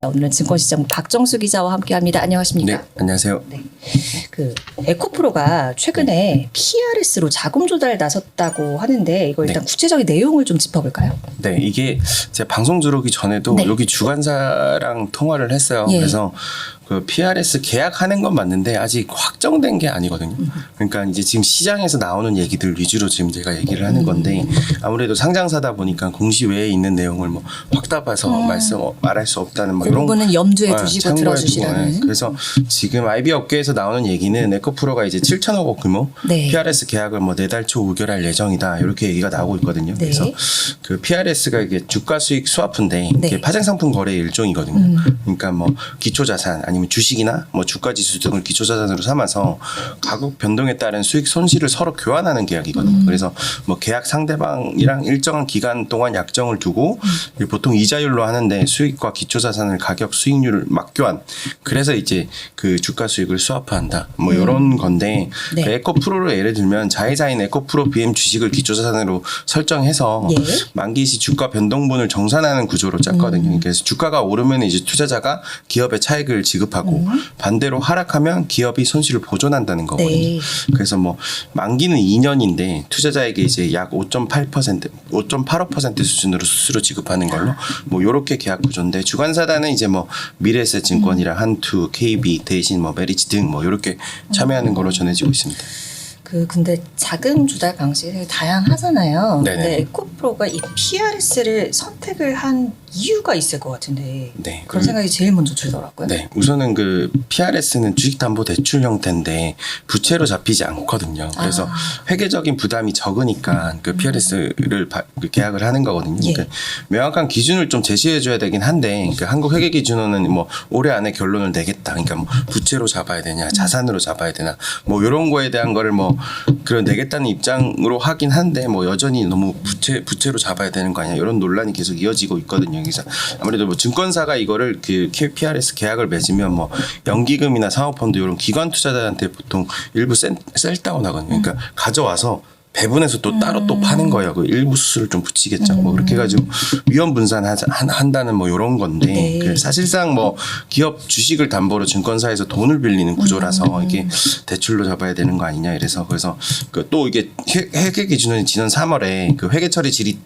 오늘은 증권시장 박정수 기자와 함께합니다. 안녕하십니까? 네, 안녕하세요. 네. 그 에코프로가 최근에 PRS로 자금 조달에 나섰다고 하는데 이거 일단 구체적인 내용을 좀 짚어볼까요? 네, 이게 제가 방송 들어오기 전에도 여기 주관사랑 통화를 했어요. 그래서 그 PRS 계약하는 건 맞는데 아직 확정된 게 아니거든요. 그러니까 이제 지금 시장에서 나오는 얘기들 위주로 지금 제가 얘기를 하는 건데 아무래도 상장사다 보니까 공시 외에 있는 내용을 뭐 확답해서 말할 수 없다는 뭐 그 이런 부분은 염두에 두시고 들어주시라는. 그래서 지금 IB 업계에서 나오는 얘기는 에코프로가 이제 7천억 원 규모 PRS 계약을 뭐 내달 초 의결할 예정이다 이렇게 얘기가 나오고 있거든요. 그래서 그 PRS가 이게 주가 수익 스와프인데 이게 파생 상품 거래의 일종이거든요. 그러니까 뭐 기초 자산 아니면 주식이나 뭐 주가 지수 등을 기초 자산으로 삼아서 가격 변동에 따른 수익 손실을 서로 교환하는 계약이거든요. 그래서 뭐 계약 상대방이랑 일정한 기간 동안 약정을 두고 보통 이자율로 하는데 수익과 기초 자산을 가격 수익률을 맞교환. 그래서 이제 그 주가 수익을 스와프한다. 뭐 이런 건데 그 에코프로를 예를 들면 자회사인 에코프로 BM 주식을 기초 자산으로 설정해서 만기 시 주가 변동분을 정산하는 구조로 짰거든요. 그래서 주가가 오르면 이제 투자자가 기업의 차익을 지급하고 반대로 하락하면 기업이 손실을 보존한다는 거거든요. 그래서 뭐 만기는 2년인데 투자자에게 이제 약 5.8%, 5.85% 수준으로 수수료 지급하는 걸로 뭐 요렇게 계약 구조인데 주관사단은 이제 뭐 미래에셋증권이랑 한투, KB, 대신 뭐 메리츠 등 뭐 요렇게 참여하는 걸로 전해지고 있습니다. 근데 자금 조달 방식이 되게 다양하잖아요. 네네. 근데 에코프로가 이 PRS를 선택을 한 이유가 있을 것 같은데 그런 생각이 제일 먼저 들더라고요. 네, 우선은 그 PRS는 주식담보대출 형태인데 부채로 잡히지 않거든요. 그래서 회계적인 부담이 적으니까 그 PRS를 계약을 하는 거거든요. 그러니까 명확한 기준을 좀 제시해줘야 되긴 한데 그 한국 회계기준원은 뭐 올해 안에 결론을 내겠다. 그러니까 뭐 부채로 잡아야 되냐, 자산으로 잡아야 되나, 뭐 이런 거에 대한 거를 뭐 그런 내겠다는 입장으로 하긴 한데 뭐 여전히 너무 부채로 잡아야 되는 거 아니야 이런 논란이 계속 이어지고 있거든요. 그래서 아무래도 뭐 증권사가 이거를 그 PRS 계약을 맺으면 뭐 연기금이나 사모펀드 이런 기관 투자자한테 보통 일부 셀다운 하거든요. 그러니까 가져와서 배분해서 또 따로 또 파는 거예요. 그 일부 수수를 좀 붙이겠죠. 뭐 그렇게 해가지고 위험 분산한다는 뭐 이런 건데 그 사실상 뭐 기업 주식을 담보로 증권사에서 돈을 빌리는 구조라서 이게 대출로 잡아야 되는 거 아니냐 이래서 그래서 그 또 이게 회계 기준은 지난 3월에 그 회계 처리 질의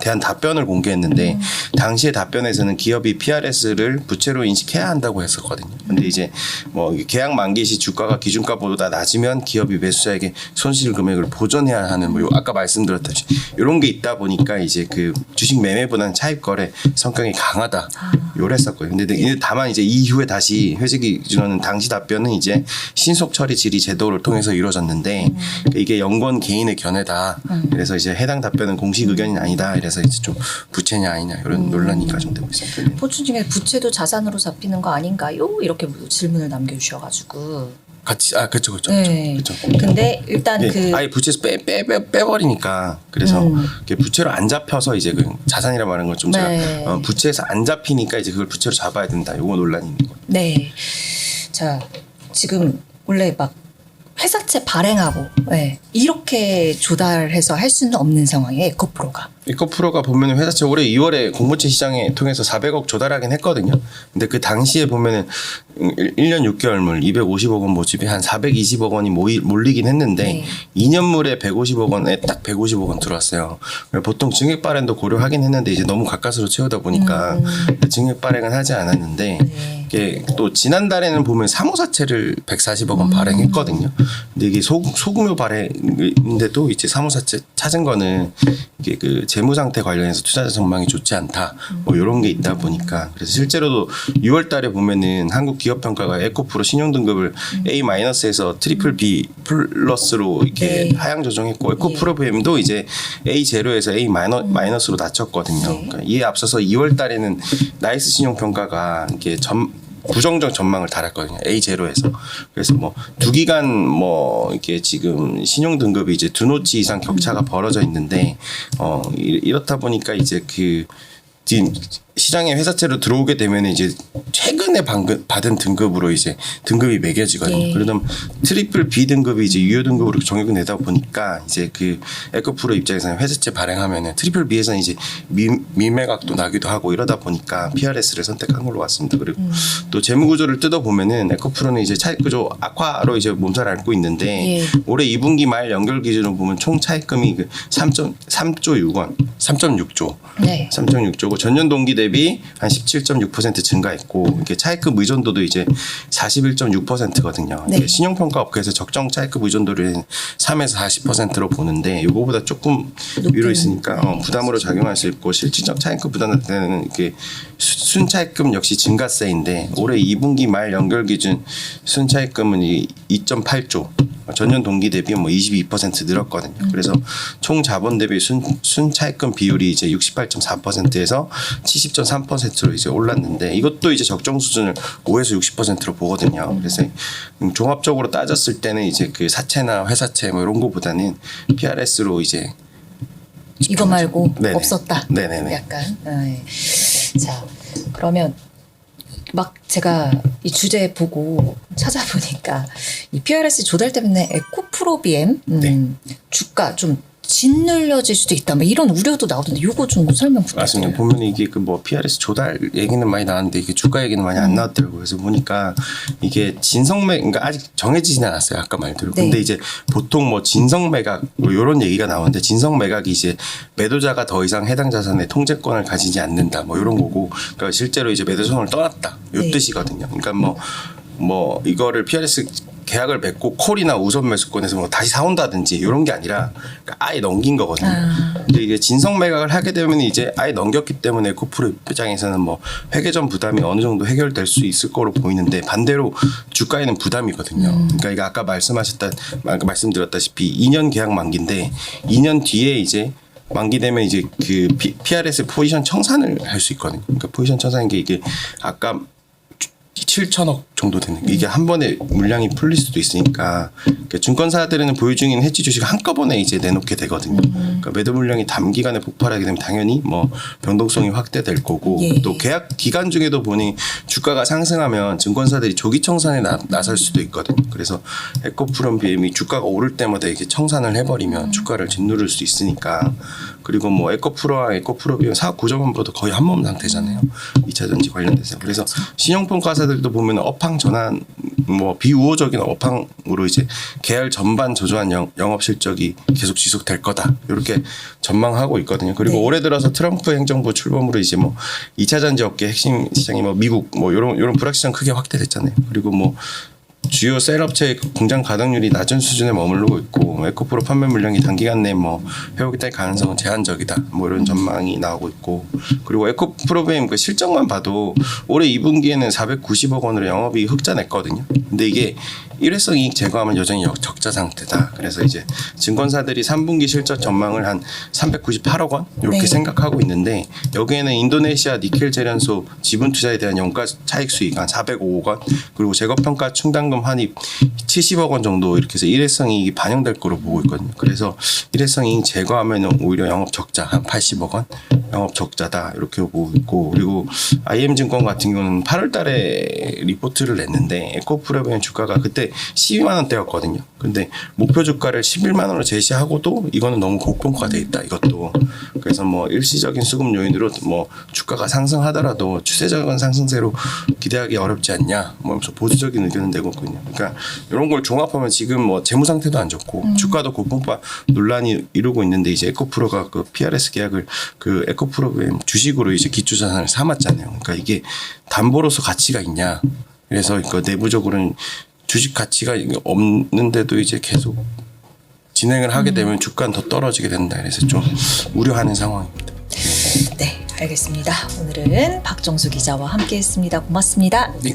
대한 답변을 공개했는데 당시의 답변에서는 기업이 PRS를 부채로 인식해야 한다고 했었거든요. 근데 이제 뭐 계약 만기 시 주가가 기준가보다 낮으면 기업이 매수자에게 손실 금액을 보전해야 하는 뭐 아까 말씀드렸듯이 이런 게 있다 보니까 이제 그 주식 매매보다는 차입 거래 성격이 강하다 요랬었고요. 근데 다만 이제 이후에 다시 회계 기준은 당시 답변은 이제 신속 처리 질의 제도를 통해서 이루어졌는데 이게 연권 개인의 견해다. 그래서 이제 해당 답변은 공식 의견이 아니다. 이래서 이제 좀 부채냐 아니냐 이런 논란이 가중되고 있습니다. 포춘 중에 부채도 자산으로 잡히는 거 아닌가요? 이렇게 질문을 남겨주셔가지고. 같이 그렇죠. 근데 일단 아예 부채에서 빼버리니까 그래서 부채로 안 잡혀서 이제 그 자산이라 말하는 걸 좀 제가 부채에서 안 잡히니까 이제 그걸 부채로 잡아야 된다. 요거 논란이 있는 거예요. 네. 자 지금 원래 막 회사채 발행하고 이렇게 조달해서 할 수는 없는 상황이에요. 에코프로가 보면 회사채 올해 2월에 공모채 시장에 통해서 400억 조달하긴 했거든요. 근데 그 당시에 보면은 1년 6개월물 250억 원 모집이 한 420억 원이 몰리긴 했는데 2년물에 150억 원에 딱 150억 원 들어왔어요. 보통 증액 발행도 고려하긴 했는데 이제 너무 가까스로 채우다 보니까 증액 발행은 하지 않았는데 이게 또 지난달에는 보면 사모사채를 140억 원 발행했거든요. 근데 이게 소규모 발행인데도 이제 사모사채 찾은 거는 이게 그 재무 상태 관련해서 투자자 전망이 좋지 않다. 뭐 이런 게 있다 보니까 그래서 실제로도 6월 달에 보면은 한국 기업 평가가 에코프로 신용 등급을 A-에서 트리플 B 플러스로 이렇게 하향 조정했고 에코프로 BM도 이제 A0에서 A-로 낮췄거든요. 그러니까 이에 앞서서 2월 달에는 나이스 신용 평가가 이게 부정적 전망을 달았거든요. A0에서. 그래서 뭐 두 기간 뭐 이렇게 지금 신용 등급이 이제 두 노치 이상 격차가 벌어져 있는데 이렇다 보니까 이제 그 지금 시장에 회사채로 들어오게 되면 이제 최근에 받은 등급으로 이제 등급이 매겨지거든요. 예. 그러면 트리플 B 등급이 이제 유효 등급으로 정액이 되다 보니까 이제 그 에코프로 입장에서는 회사채 발행하면은 트리플 B에서는 이제 미매각도 나기도 하고 이러다 보니까 PRS를 선택한 걸로 왔습니다. 그리고 또 재무 구조를 뜯어 보면은 에코프로는 이제 차익 구조 악화로 이제 몸살 앓고 있는데 예. 올해 2분기 말 연결 기준으로 보면 총 차익금이 그 3조 6원, 3.6조. 네. 3.6조고 전년 동기 대비 한 17.6% 증가했고 이게 차익금 의존도도 이제 41.6%거든요. 네. 신용평가 업계에서 적정 차익금 의존도를 3에서 40%로 보는데 이거보다 조금 위로 있으니까 부담으로 작용할 수 있고 실질적 차익금 부담할 때는 이게 순차익금 역시 증가세인데 올해 2분기 말 연결 기준 순차익금은 2.8조. 전년 동기 대비 뭐 22% 늘었거든요. 그래서 총 자본 대비 순차익금 비율이 이제 68.4%에서 70.3%로 이제 올랐는데 이것도 이제 적정 수준을 5에서 60%로 보거든요. 그래서 종합적으로 따졌을 때는 이제 그 사채나 회사채 뭐 이런 거보다는 PRS로 이제 이거 말고 네네. 없었다. 네네네. 약간. 네. 자, 그러면 막 제가 이 주제 보고 찾아보니까 이 PRS 조달 때문에 에코프로비엠 주가 좀 짓눌려질 수도 있다. 뭐 이런 우려도 나오던데 이거 좀 설명 부탁드려요. 맞습니다. 보면 이게 그 뭐 PRS 조달 얘기는 많이 나왔는데 이게 주가 얘기는 많이 안 나왔더라고요. 그래서 보니까 이게 진성매 그러니까 아직 정해지진 않았어요. 아까 말대로. 네. 근데 이제 보통 뭐 진성매각 뭐 이런 얘기가 나오는데 진성매각이 이제 매도자가 더 이상 해당 자산의 통제권을 가지지 않는다. 뭐 이런 거고 그러니까 실제로 이제 매도손을 떠났다. 요 네. 뜻이거든요. 그러니까 뭐 이거를 PRS 계약을 맺고 콜이나 우선 매수권에서 뭐 다시 사온다든지 이런 게 아니라 그러니까 아예 넘긴 거거든요. 근데 이게 진성 매각을 하게 되면 이제 아예 넘겼기 때문에 에코프로 입장에서는 뭐 회계전 부담이 어느 정도 해결될 수 있을 거로 보이는데 반대로 주가에는 부담이거든요. 그러니까 이게 아까 말씀드렸다시피 2년 계약 만기인데 2년 뒤에 이제 만기되면 이제 그 PRS 포지션 청산을 할 수 있거든요. 그러니까 포지션 청산인 게 이게 아까 7천억 정도 되는 이게 한 번에 물량이 풀릴 수도 있으니까 그러니까 증권사들은 보유 중인 해지 주식 한꺼번에 이제 내놓게 되거든요. 그러니까 매도 물량이 단기간에 폭발하게 되면 당연히 뭐 변동성이 확대될 거고 예. 또 계약 기간 중에도 보니 주가가 상승하면 증권사들이 조기 청산에 나설 수도 있거든요. 그래서 에코프롬 BM이 주가가 오를 때마다 이렇게 청산을 해버리면 주가를 짓누를 수 있으니까 그리고 뭐 에코프로와 에코프로 BM 사업 구조만 봐도 거의 한 몸 상태잖아요. 2차 전지 관련돼서 그래서 신용평가사들도 보면 업황 전환 뭐 비우호적인 업황으로 이제 계열 전반 저조한 영업 실적이 계속 지속될 거다 이렇게 전망하고 있거든요. 그리고 네. 올해 들어서 트럼프 행정부 출범으로 이제 뭐 2차 전지 업계 핵심 시장이 뭐 미국 뭐 이런 불확실성 크게 확대됐잖아요. 그리고 뭐 주요 셀 업체의 공장 가동률이 낮은 수준에 머무르고 있고 에코프로 판매 물량이 단기간 내에 뭐 회복이 될 가능성은 제한적이다. 뭐 이런 전망이 나오고 있고 그리고 에코프로 BM 그 실적만 봐도 올해 2분기에는 490억 원으로 영업이익 흑자 냈거든요. 근데 이게 일회성 이익 제거하면 여전히 적자 상태다. 그래서 이제 증권사들이 3분기 실적 전망을 한 398억 원 이렇게 네. 생각하고 있는데 여기에는 인도네시아 니켈 재련소 지분 투자에 대한 연가 차익 수익 한 405억 원 그리고 재고평가 충당금 환입 70억 원 정도 이렇게 해서 일회성 이익이 반영될 거로 보고 있거든요. 그래서 일회성 이익 제거하면 오히려 영업 적자 한 80억 원 영업 적자다 이렇게 보고 있고 그리고 IM증권 같은 경우는 8월 달에 리포트를 냈는데 에코프로비엠 주가가 그때 12만 원대였거든요. 근데 목표 주가를 11만 원으로 제시하고도 이거는 너무 고평가돼 있다. 이것도 그래서 뭐 일시적인 수급 요인으로 뭐 주가가 상승하더라도 추세적인 상승세로 기대하기 어렵지 않냐. 뭐 보수적인 의견을 내고 있거든요. 그러니까 이런 걸 종합하면 지금 뭐 재무 상태도 안 좋고 주가도 고평가 논란이 이루고 있는데 이제 에코프로가 그 PRS 계약을 그 에코프로비엠 주식으로 이제 기초자산을 삼았잖아요. 그러니까 이게 담보로서 가치가 있냐. 그래서 그 내부적으로는 주식 가치가 없는데도 이제 계속 진행을 하게 되면 주가는 더 떨어지게 된다. 그래서 좀 우려하는 상황입니다. 네, 알겠습니다. 오늘은 박정수 기자와 함께했습니다. 고맙습니다. 네.